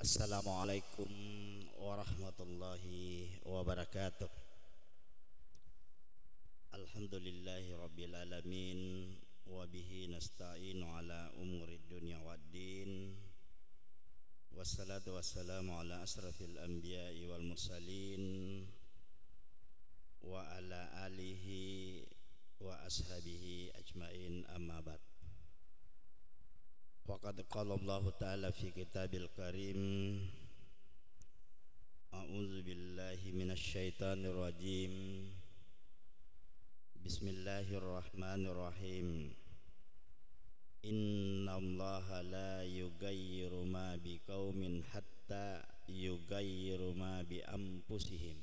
Assalamualaikum warahmatullahi wabarakatuh. Alhamdulillahi rabbil alamin, wa bihi nasta'inu ala umuri dunya waddin. Wassalatu wassalamu ala asrafil anbiya'i wal mursalin wa ala alihi wa ashabihi ajmain, amma ba'd. Waqad qala Allah ta'ala fi kitabil karim, a'udzu billahi minasy syaithanir rajim. Bismillahirrahmanirrahim. Innallaha la yughayyiru ma biqaumin hatta yughayyiru ma bi anfusihim.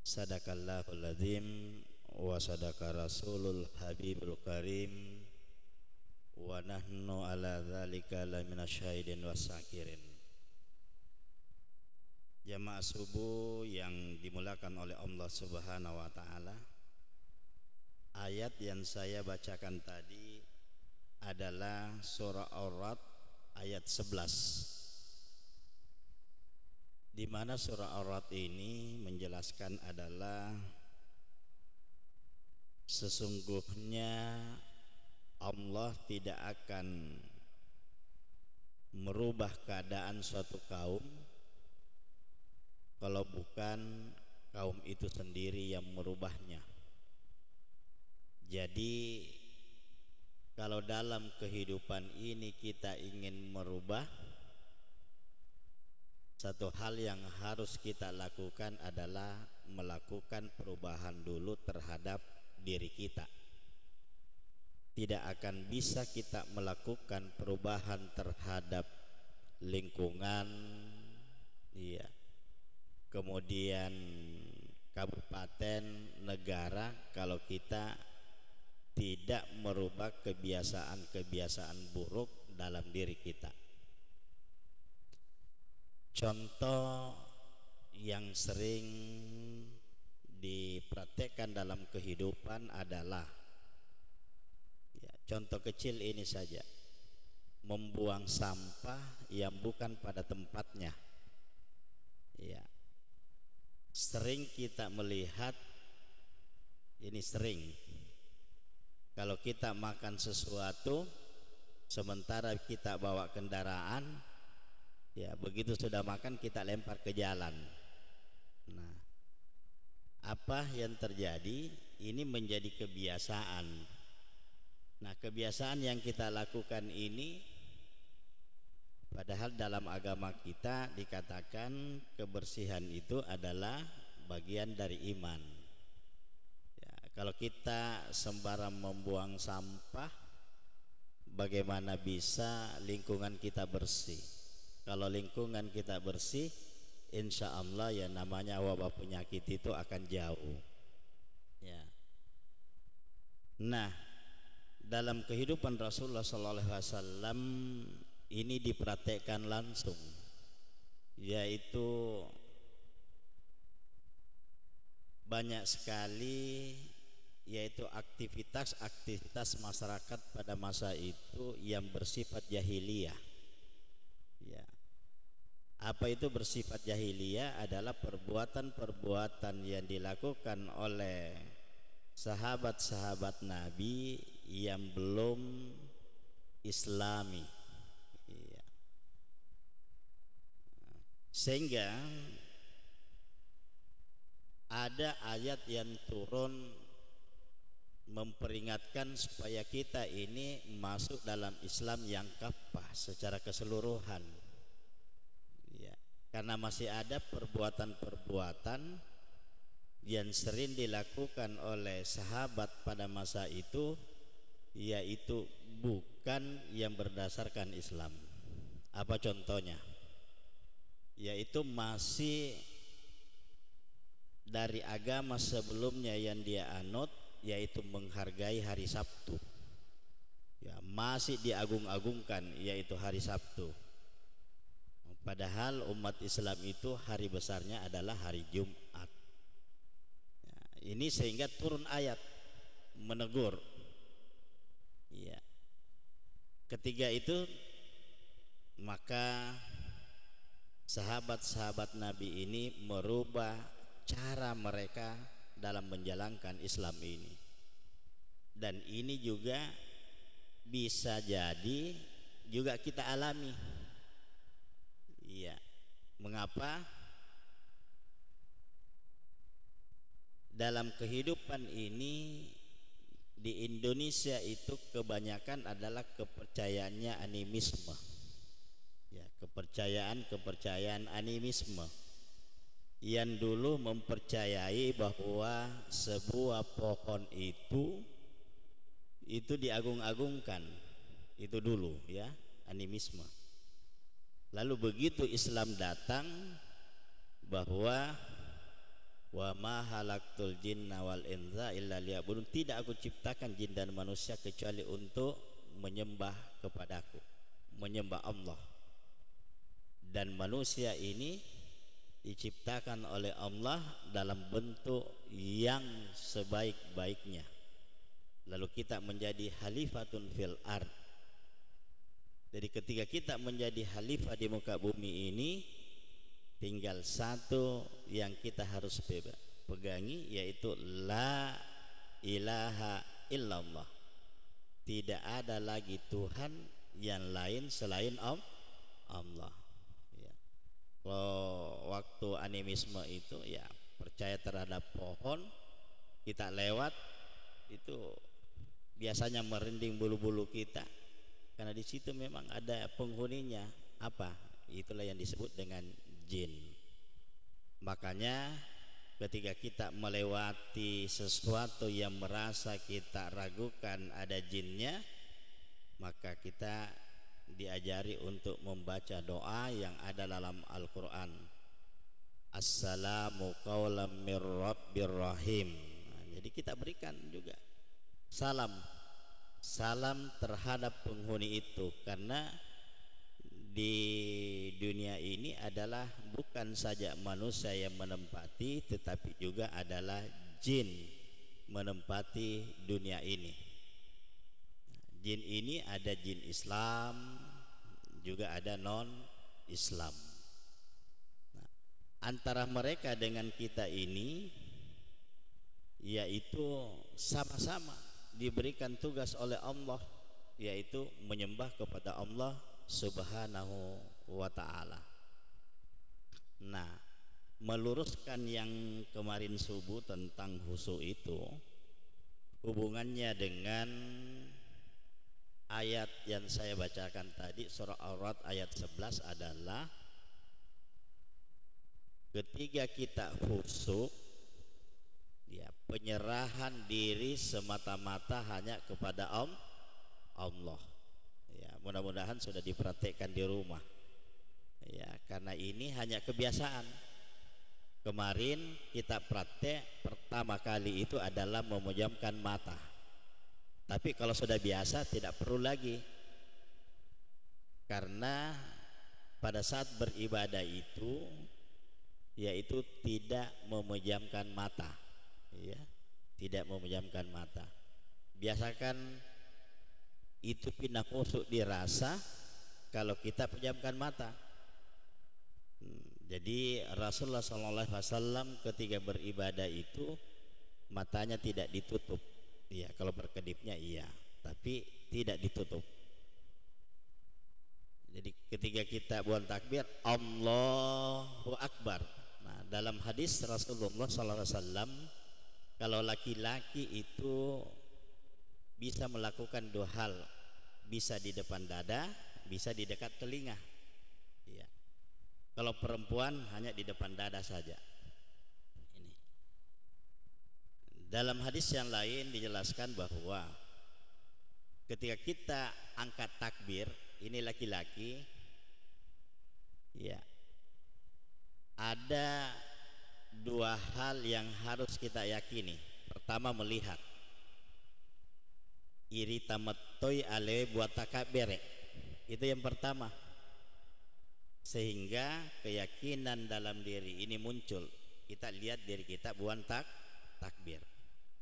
Sadaqallahul azim wa sadaqa rasulul habibul karim. Wa nahnu ala dzalika laminasyahidin wasyakirin. Jamaah subuh yang dimulakan oleh Allah Subhanahu wa taala, ayat yang saya bacakan tadi adalah surah Ar-Ra'd ayat 11, di mana surah Ar-Ra'd ini menjelaskan adalah sesungguhnya Allah tidak akan merubah keadaan suatu kaum kalau bukan kaum itu sendiri yang merubahnya. Jadi kalau dalam kehidupan ini kita ingin merubah, satu hal yang harus kita lakukan adalah melakukan perubahan dulu terhadap diri kita. Tidak akan bisa kita melakukan perubahan terhadap lingkungan, kemudian kabupaten, negara, kalau kita tidak merubah kebiasaan-kebiasaan buruk dalam diri kita. Contoh yang sering dipraktekkan dalam kehidupan adalah, contoh kecil ini saja, membuang sampah yang bukan pada tempatnya. Sering kita melihat ini, kalau kita makan sesuatu sementara kita bawa kendaraan, begitu sudah makan kita lempar ke jalan. Nah, apa yang terjadi? Ini menjadi kebiasaan. Nah, kebiasaan yang kita lakukan ini, padahal dalam agama kita dikatakan kebersihan itu adalah bagian dari iman. Kalau kita sembarang membuang sampah, bagaimana bisa lingkungan kita bersih? Kalau lingkungan kita bersih, insya Allah ya namanya wabah penyakit itu akan jauh. Nah, dalam kehidupan Rasulullah SAW ini dipraktekkan langsung, yaitu banyak sekali, yaitu aktivitas masyarakat pada masa itu yang bersifat jahiliyah. Apa itu bersifat jahiliyah? Adalah perbuatan-perbuatan yang dilakukan oleh sahabat-sahabat Nabi yang belum Islami. Sehingga ada ayat yang turun memperingatkan supaya kita ini masuk dalam Islam yang kafah secara keseluruhan. Karena masih ada perbuatan-perbuatan yang sering dilakukan oleh sahabat pada masa itu, yaitu bukan yang berdasarkan Islam. Apa contohnya? Yaitu masih dari agama sebelumnya yang dia anut, yaitu menghargai hari Sabtu. Masih diagung-agungkan, yaitu hari Sabtu. Padahal umat Islam itu hari besarnya adalah hari Jumat. Ini sehingga turun ayat menegur. Ketiga itu, maka sahabat-sahabat Nabi ini merubah cara mereka dalam menjalankan Islam ini. Dan ini juga bisa jadi juga kita alami. Iya. Mengapa? Dalam kehidupan ini di Indonesia itu kebanyakan adalah kepercayaannya animisme. Ya, kepercayaan animisme yang dulu mempercayai bahwa sebuah pohon itu diagung-agungkan. Itu dulu ya, animisme. Lalu begitu Islam datang, bahwa wa ma halaktul jinna wal insa illa liya'budun, tidak aku ciptakan jin dan manusia kecuali untuk menyembah kepadaku, menyembah Allah. Dan manusia ini diciptakan oleh Allah dalam bentuk yang sebaik-baiknya. Lalu kita menjadi khalifatun fil ard. Jadi ketika kita menjadi khalifah di muka bumi ini, tinggal satu yang kita harus pegangi, yaitu la ilaha illallah. Tidak ada lagi Tuhan yang lain selain Allah. Ya. Kalau waktu animisme itu ya percaya terhadap pohon, kita lewat itu biasanya merinding bulu-bulu kita, karena di situ memang ada penghuninya. Apa? Itulah yang disebut dengan jin. Makanya ketika kita melewati sesuatu yang merasa kita ragukan ada jinnya, maka kita diajari untuk membaca doa yang ada dalam Al-Quran. Assalamu qawlam mir rabbir rahim. Jadi kita berikan juga salam terhadap penghuni itu, karena di dunia ini adalah bukan saja manusia yang menempati, tetapi juga adalah jin menempati dunia ini. Jin ini ada jin Islam, juga ada non Islam. Antara mereka dengan kita ini yaitu sama-sama diberikan tugas oleh Allah, yaitu menyembah kepada Allah Subhanahu wa ta'ala. Nah, meluruskan yang kemarin subuh tentang khusyuk itu, hubungannya dengan ayat yang saya bacakan tadi, surah Ar-Ra'd ayat 11 adalah ketika kita khusyuk, ya, penyerahan diri semata-mata hanya kepada Allah. Ya, mudah-mudahan sudah dipraktekkan di rumah. Ya, karena ini hanya kebiasaan. Kemarin kita praktek pertama kali itu adalah memejamkan mata. Tapi kalau sudah biasa tidak perlu lagi. Karena pada saat beribadah itu yaitu tidak memejamkan mata. Ya, tidak memejamkan mata. Biasakan itu pindah khusyuk dirasa kalau kita pejamkan mata. Jadi Rasulullah SAW ketika beribadah itu matanya tidak ditutup. Ya, kalau berkedipnya iya, tapi tidak ditutup. Jadi ketika kita buat takbir Allahu Akbar. Nah, dalam hadis Rasulullah SAW, kalau laki-laki itu bisa melakukan dua hal, bisa di depan dada, bisa di dekat telinga. Ya. Kalau perempuan hanya di depan dada saja. Ini. Dalam hadis yang lain dijelaskan bahwa ketika kita angkat takbir, ini laki-laki, ya, ada dua hal yang harus kita yakini. Pertama, melihat. Iri tamatoi ale buat takbir, itu yang pertama. Sehingga keyakinan dalam diri ini muncul. Kita lihat diri kita buat takbir.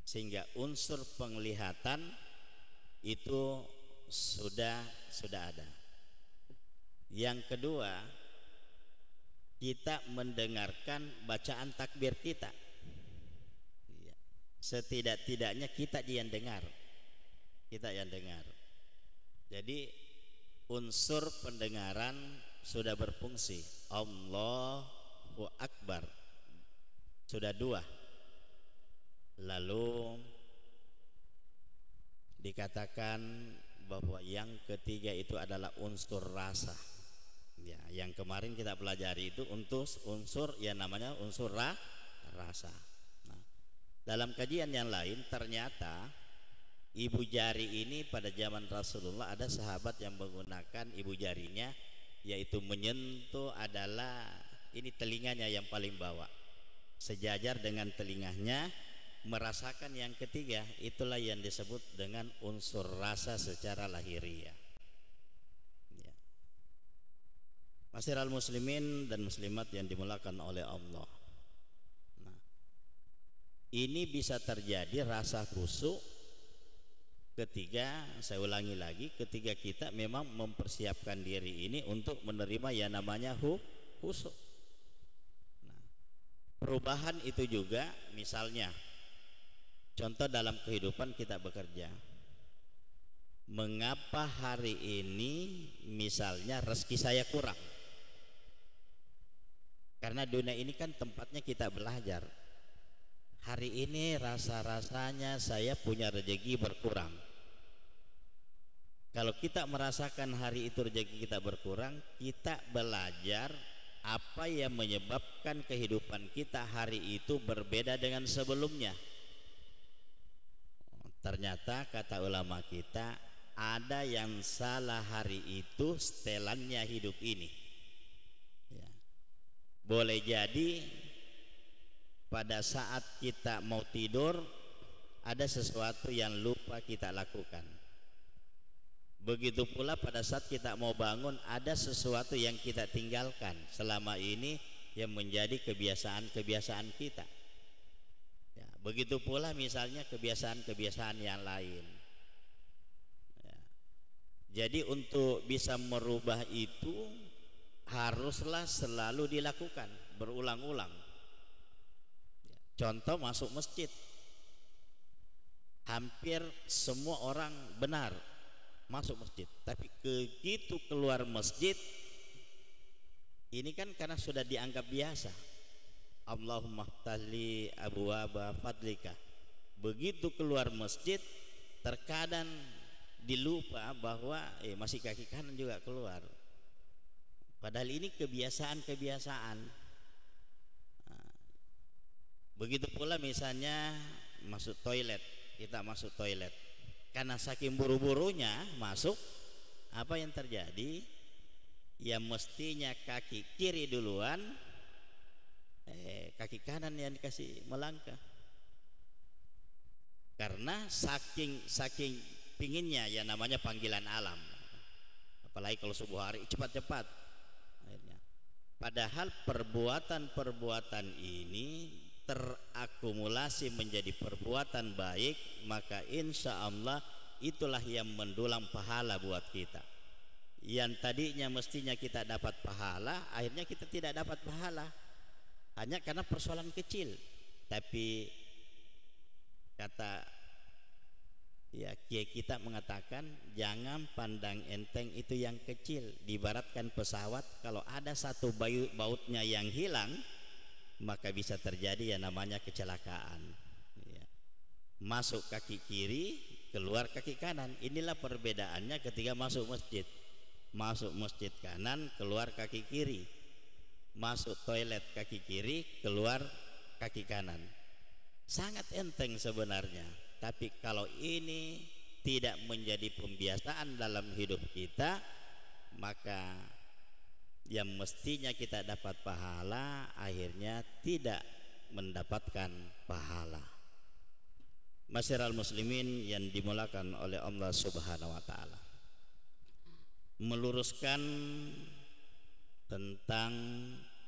Sehingga unsur penglihatan itu sudah ada. Yang kedua, kita mendengarkan bacaan takbir kita. Setidak-tidaknya kita yang dengar. Jadi unsur pendengaran sudah berfungsi. Allahu Akbar sudah 2. Lalu dikatakan bahwa yang ketiga itu adalah unsur rasa. Ya, yang kemarin kita pelajari itu unsur yang namanya unsur rasa. Nah, dalam kajian yang lain ternyata ibu jari ini pada zaman Rasulullah ada sahabat yang menggunakan ibu jarinya, yaitu menyentuh adalah ini telinganya yang paling bawah, sejajar dengan telinganya, merasakan yang ketiga. Itulah yang disebut dengan unsur rasa secara lahiriah. Ya. Masyiral muslimin dan muslimat yang dimulakan oleh Allah. Nah, ini bisa terjadi rasa khusyuk ketika, saya ulangi lagi, ketika kita memang mempersiapkan diri ini untuk menerima yang namanya khusyuk. Nah, perubahan itu juga misalnya contoh dalam kehidupan kita bekerja. Mengapa hari ini misalnya rezeki saya kurang? Karena dunia ini kan tempatnya kita belajar. Hari ini rasa-rasanya saya punya rezeki berkurang. Kalau kita merasakan hari itu rezeki kita berkurang, kita belajar apa yang menyebabkan kehidupan kita hari itu berbeda dengan sebelumnya. Ternyata kata ulama kita, ada yang salah hari itu setelannya hidup ini. Ya. Boleh jadi pada saat kita mau tidur ada sesuatu yang lupa kita lakukan. Begitu pula pada saat kita mau bangun ada sesuatu yang kita tinggalkan selama ini yang menjadi kebiasaan-kebiasaan kita. Ya, begitu pula misalnya kebiasaan-kebiasaan yang lain. Ya. Jadi untuk bisa merubah itu haruslah selalu dilakukan berulang-ulang. Ya. Contoh masuk masjid, hampir semua orang benar masuk masjid, tapi begitu keluar masjid ini kan karena sudah dianggap biasa. Allahumma ftahli abwaaba fadlika. Begitu keluar masjid terkadang dilupa bahwa masih kaki kanan juga keluar. Padahal ini kebiasaan-kebiasaan. Nah, begitu pula misalnya masuk toilet, kita masuk toilet karena saking buru-burunya masuk, apa yang terjadi? Ya mestinya kaki kiri duluan, kaki kanan yang dikasih melangkah. Karena saking pinginnya ya namanya panggilan alam. Apalagi kalau subuh hari cepat-cepat. Akhirnya. Padahal perbuatan-perbuatan ini terakumulasi menjadi perbuatan baik, maka insya Allah itulah yang mendulang pahala buat kita. Yang tadinya mestinya kita dapat pahala, akhirnya kita tidak dapat pahala hanya karena persoalan kecil. Tapi kata ya kiai kita mengatakan jangan pandang enteng itu yang kecil. Diibaratkan pesawat, kalau ada satu bautnya yang hilang maka bisa terjadi yang namanya kecelakaan. Ya. Masuk kaki kiri, keluar kaki kanan. Inilah perbedaannya ketika masuk masjid. Masuk masjid kanan, keluar kaki kiri. Masuk toilet kaki kiri, keluar kaki kanan. Sangat enteng sebenarnya. Tapi kalau ini tidak menjadi pembiasaan dalam hidup kita, maka yang mestinya kita dapat pahala akhirnya tidak mendapatkan pahala. Masyiral muslimin yang dimulakan oleh Allah Subhanahu wa taala. Meluruskan tentang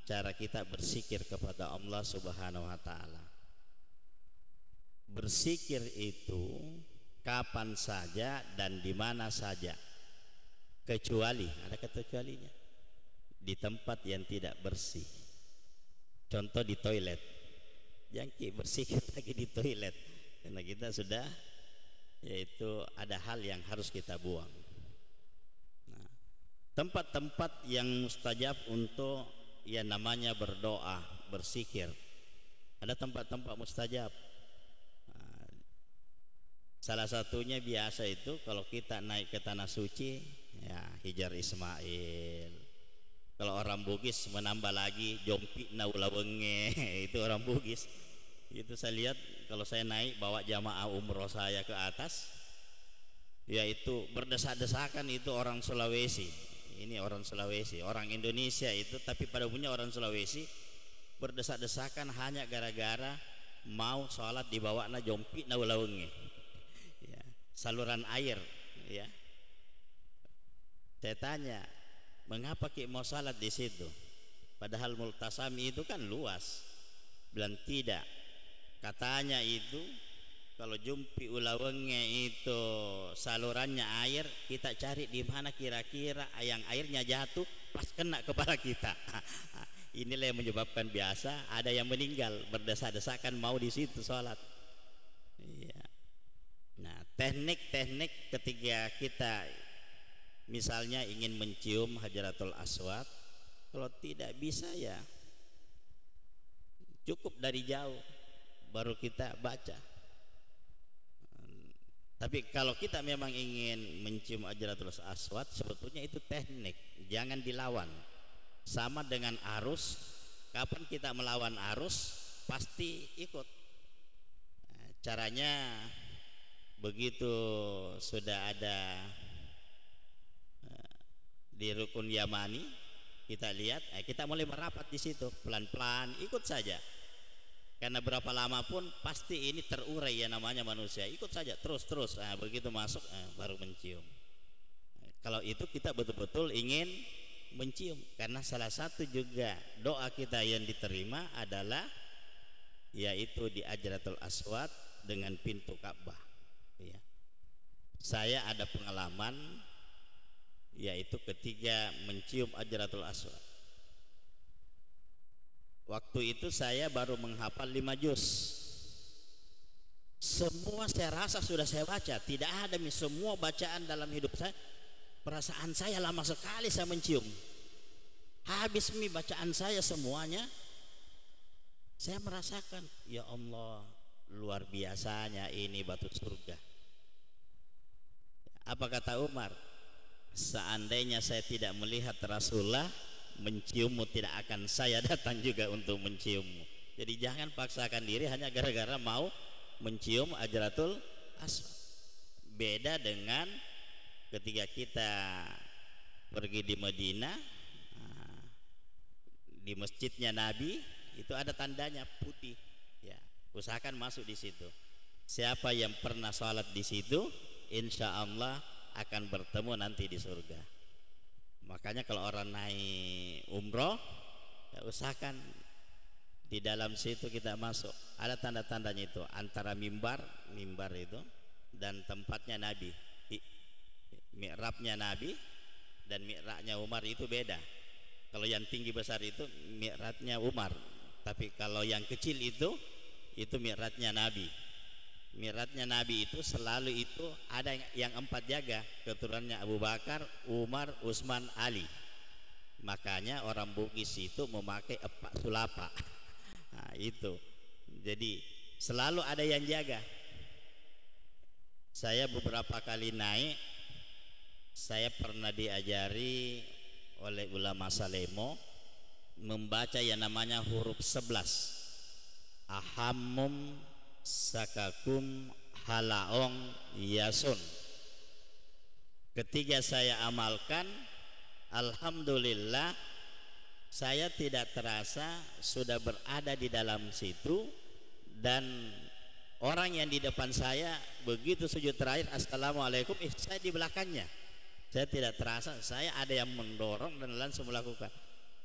cara kita berzikir kepada Allah Subhanahu wa taala. Berzikir itu kapan saja dan di mana saja, kecuali ada kecualinya. di tempat yang tidak bersih. Contoh di toilet, jangan bersihkan lagi di toilet, karena kita sudah, yaitu ada hal yang harus kita buang. Nah, tempat-tempat yang mustajab untuk yang namanya berdoa, berzikir, ada tempat-tempat mustajab. Nah, salah satunya biasa itu kalau kita naik ke tanah suci, ya Hijar Ismail. Kalau orang Bugis menambah lagi Jompi Naulawenge itu orang Bugis. Itu saya lihat kalau saya naik bawa jamaah umroh saya ke atas, yaitu berdesak-desakan itu orang Sulawesi. Ini orang Sulawesi, orang Indonesia itu, tapi pada umumnya orang Sulawesi berdesak-desakan hanya gara-gara mau sholat di bawah Jompi Naulawenge. Ya, saluran air, ya. Saya tanya, mengapa mau salat di situ? Padahal Multasami itu kan luas. Bilang tidak. Katanya itu kalau Jumpi Ulawenge itu salurannya air, kita cari di mana kira-kira yang airnya jatuh pas kena kepala kita. Inilah yang menyebabkan biasa ada yang meninggal berdesak-desakan mau di situ salat. Iya. Nah, teknik-teknik ketika kita misalnya ingin mencium Hajaratul Aswad, kalau tidak bisa ya cukup dari jauh baru kita baca. Tapi kalau kita memang ingin mencium Hajaratul Aswad, sebetulnya itu teknik, jangan dilawan. Sama dengan arus, kapan kita melawan arus pasti ikut. Nah, caranya begitu sudah ada di rukun Yamani, kita lihat, kita mulai merapat di situ, pelan-pelan ikut saja. Karena berapa lama pun pasti ini terurai, ya namanya manusia, ikut saja terus. Nah, begitu masuk baru mencium. Kalau itu kita betul-betul ingin mencium, karena salah satu juga doa kita yang diterima adalah yaitu di Hajaratul Aswad dengan pintu Ka'bah. Ya. Saya ada pengalaman, yaitu ketika mencium Hajaratul Aswad. Waktu itu saya baru menghafal 5 juz. Semua saya rasa sudah saya baca, tidak ada semua bacaan dalam hidup saya. Perasaan saya lama sekali saya mencium. Habis bacaan saya semuanya, saya merasakan, ya Allah, luar biasanya ini batu surga. Apa kata Umar? Seandainya saya tidak melihat Rasulullah menciummu, tidak akan saya datang juga untuk menciummu. Jadi jangan paksakan diri hanya gara-gara mau mencium Hajaratul Aswad. Beda dengan ketika kita pergi di Madinah, di masjidnya Nabi itu ada tandanya putih, ya, usahakan masuk di situ. Siapa yang pernah sholat di situ, insya Allah akan bertemu nanti di surga. Makanya kalau orang naik umroh, ya usahakan di dalam situ kita masuk. Ada tanda-tandanya itu, antara mimbar itu dan tempatnya Nabi. Mi'rabnya Nabi dan mi'rabnya Umar itu beda. Kalau yang tinggi besar itu mi'rabnya Umar, tapi kalau yang kecil itu mi'rabnya Nabi. Mi'rajnya Nabi itu selalu itu ada yang 4 jaga, keturunannya Abu Bakar, Umar, Utsman, Ali. Makanya orang Bugis itu memakai epak sulapa. Nah, itu. Jadi selalu ada yang jaga. Saya beberapa kali naik, saya pernah diajari oleh ulama Salemo membaca yang namanya huruf 11. Ahammum sakakum halaong yasun. Ketika saya amalkan, alhamdulillah saya tidak terasa sudah berada di dalam situ, dan orang yang di depan saya begitu sujud terakhir assalamualaikum, saya di belakangnya, saya tidak terasa, saya ada yang mendorong dan langsung melakukan.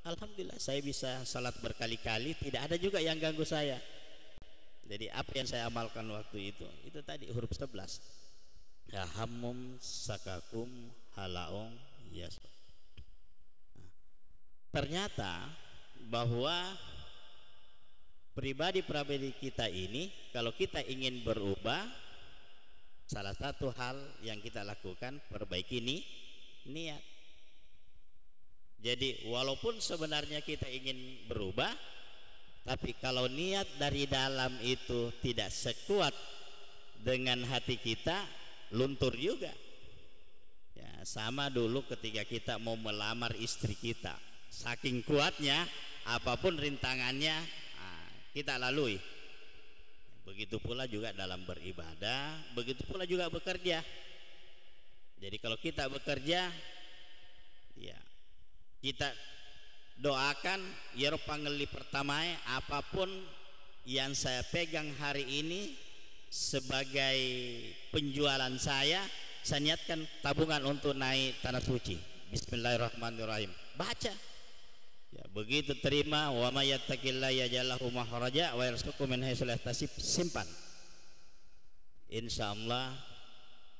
Alhamdulillah saya bisa salat berkali-kali, tidak ada juga yang ganggu saya. Jadi apa yang saya amalkan waktu itu tadi huruf 11. Ahammum sakakum halaong yasun. ternyata bahwa pribadi-pribadi kita ini kalau kita ingin berubah, salah satu hal yang kita lakukan perbaiki niat. Jadi walaupun sebenarnya kita ingin berubah, tapi kalau niat dari dalam itu tidak sekuat dengan hati kita, luntur juga. Ya, sama dulu ketika kita mau melamar istri kita, saking kuatnya apapun rintangannya kita lalui. Begitu pula juga dalam beribadah, begitu pula juga bekerja. Jadi kalau kita bekerja, ya kita doakan ya pangeli pertama, apapun yang saya pegang hari ini sebagai penjualan saya niatkan tabungan untuk naik tanah suci. Bismillahirrahmanirrahim. Baca. Ya, begitu terima, wa may yattaqillaha yaj'al lahu makhraja wa yarzuqhu min haitsu la yahtasib, simpan. Insyaallah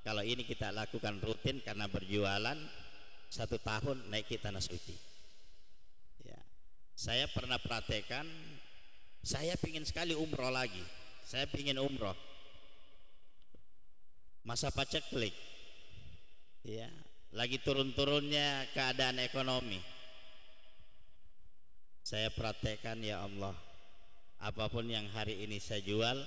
kalau ini kita lakukan rutin karena berjualan 1 tahun naik tanah suci. Ya. Saya pernah praktekkan, saya pingin sekali umroh lagi. Saya pingin umroh. Masa paceklik. Ya, lagi turun-turunnya keadaan ekonomi. Saya praktekkan, ya Allah, apapun yang hari ini saya jual,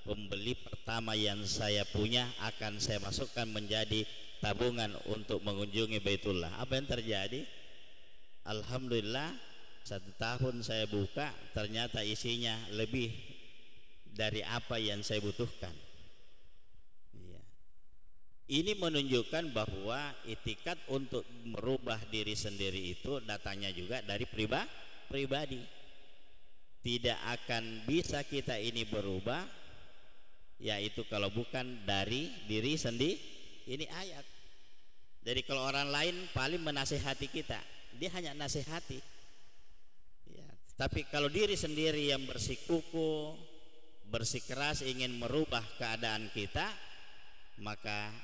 pembeli pertama yang saya punya akan saya masukkan menjadi tabungan untuk mengunjungi Baitullah. Apa yang terjadi? Alhamdulillah 1 tahun saya buka, ternyata isinya lebih dari apa yang saya butuhkan. Ya. Ini menunjukkan bahwa itikat untuk merubah diri sendiri itu datangnya juga dari pribadi. Tidak akan bisa kita ini berubah yaitu kalau bukan dari diri sendiri. Ini ayat. Jadi kalau orang lain paling menasihati kita, dia hanya nasihati ya. Tapi kalau diri sendiri yang bersikukuh, bersikeras ingin merubah keadaan kita, maka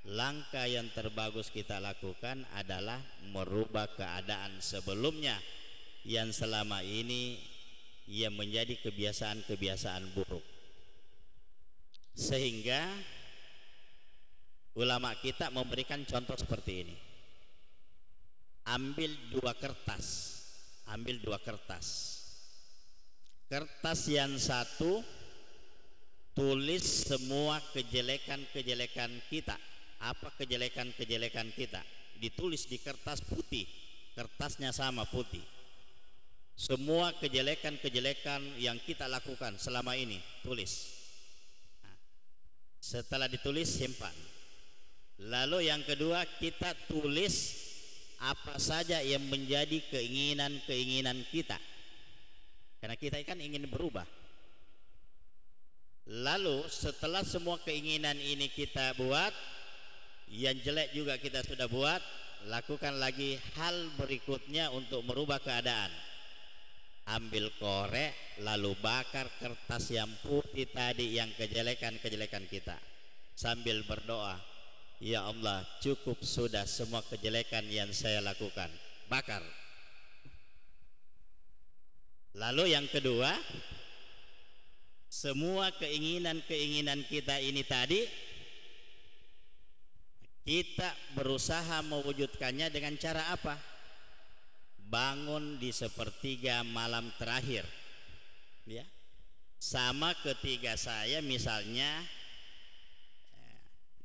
langkah yang terbagus kita lakukan adalah merubah keadaan sebelumnya yang selama ini yang menjadi kebiasaan-kebiasaan buruk. Sehingga ulama kita memberikan contoh seperti ini. Ambil 2 kertas. Kertas yang satu tulis semua kejelekan-kejelekan kita. Apa kejelekan-kejelekan kita? Ditulis di kertas putih. Kertasnya sama putih. Semua kejelekan-kejelekan yang kita lakukan selama ini tulis. Nah, setelah ditulis simpan. Lalu yang kedua kita tulis apa saja yang menjadi keinginan-keinginan kita. Karena kita kan ingin berubah. Lalu setelah semua keinginan ini kita buat, yang jelek juga kita sudah buat, lakukan lagi hal berikutnya untuk merubah keadaan. Ambil korek lalu bakar kertas yang putih tadi yang kejelekan-kejelekan kita sambil berdoa, ya Allah cukup sudah semua kejelekan yang saya lakukan, bakar. Lalu yang kedua, semua keinginan-keinginan kita ini tadi kita berusaha mewujudkannya dengan cara apa? Bangun di sepertiga malam terakhir, ya. Sama ketika saya misalnya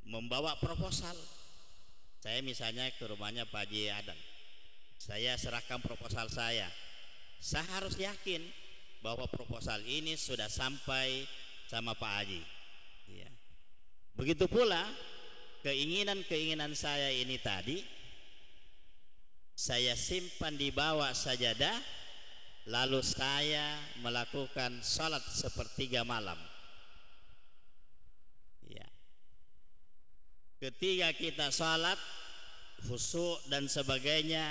membawa proposal, saya misalnya ke rumahnya Pak Haji Adam, saya serahkan proposal saya harus yakin bahwa proposal ini sudah sampai sama Pak Haji, ya. Begitu pula keinginan-keinginan saya ini tadi saya simpan di bawah sajadah, lalu saya melakukan salat sepertiga malam, ya. Ketika kita salat khusyuk dan sebagainya,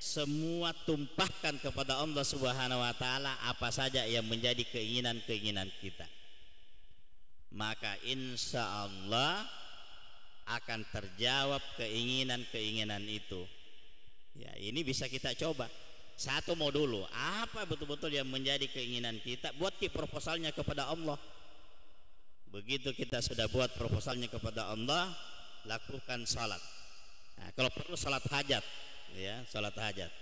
semua tumpahkan kepada Allah Subhanahu wa taala apa saja yang menjadi keinginan-keinginan kita, maka insya Allah akan terjawab keinginan-keinginan itu. Ya, ini bisa kita coba. Satu mau dulu, apa betul-betul yang menjadi keinginan kita, buat proposalnya kepada Allah. Begitu kita sudah buat proposalnya kepada Allah, lakukan salat. Nah, kalau perlu salat hajat, ya, salat hajat.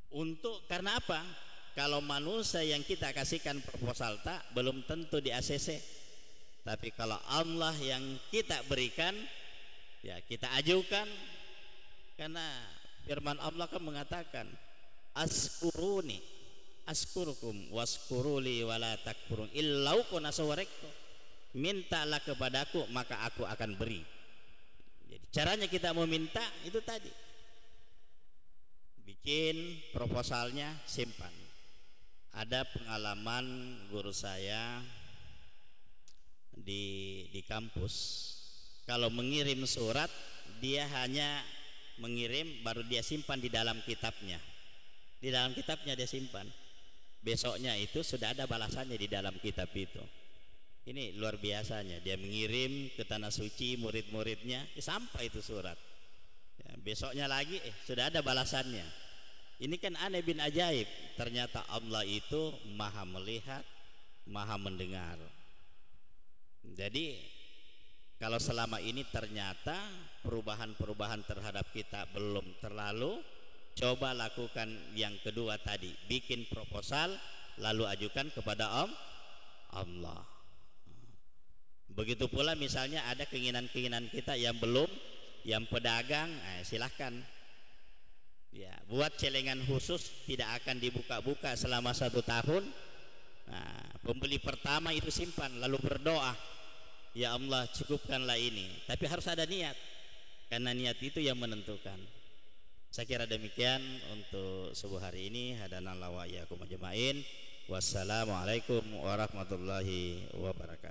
Untuk karena apa? Kalau manusia yang kita kasihkan proposal tak belum tentu di ACC. Tapi kalau Allah yang kita berikan, ya kita ajukan. Karena firman Allah kan mengatakan, askuruni askurukum waskuruli wala takfurun illau kuna sawarektu. Mintalah kepadaku maka aku akan beri. Jadi caranya kita meminta itu tadi, bikin proposalnya, simpan. Ada pengalaman guru saya di kampus, kalau mengirim surat dia hanya mengirim baru dia simpan di dalam kitabnya. Di dalam kitabnya dia simpan. Besoknya itu sudah ada balasannya di dalam kitab itu. Ini luar biasanya, dia mengirim ke tanah suci murid-muridnya, sampai itu surat. Ya, besoknya lagi sudah ada balasannya. Ini kan aneh bin ajaib. Ternyata Allah itu maha melihat, maha mendengar. Jadi kalau selama ini ternyata perubahan-perubahan terhadap kita belum terlalu, coba lakukan yang kedua tadi, bikin proposal lalu ajukan kepada Allah. Begitu pula misalnya ada keinginan-keinginan kita yang belum, yang pedagang, silahkan. Ya, buat celengan khusus tidak akan dibuka-buka selama 1 tahun. Nah, pembeli pertama itu simpan lalu berdoa, ya Allah cukupkanlah ini. Tapi harus ada niat, karena niat itu yang menentukan. Saya kira demikian untuk subuh hari ini. Hadanallahu wa iyyakum ajmain. Wassalamualaikum warahmatullahi wabarakatuh.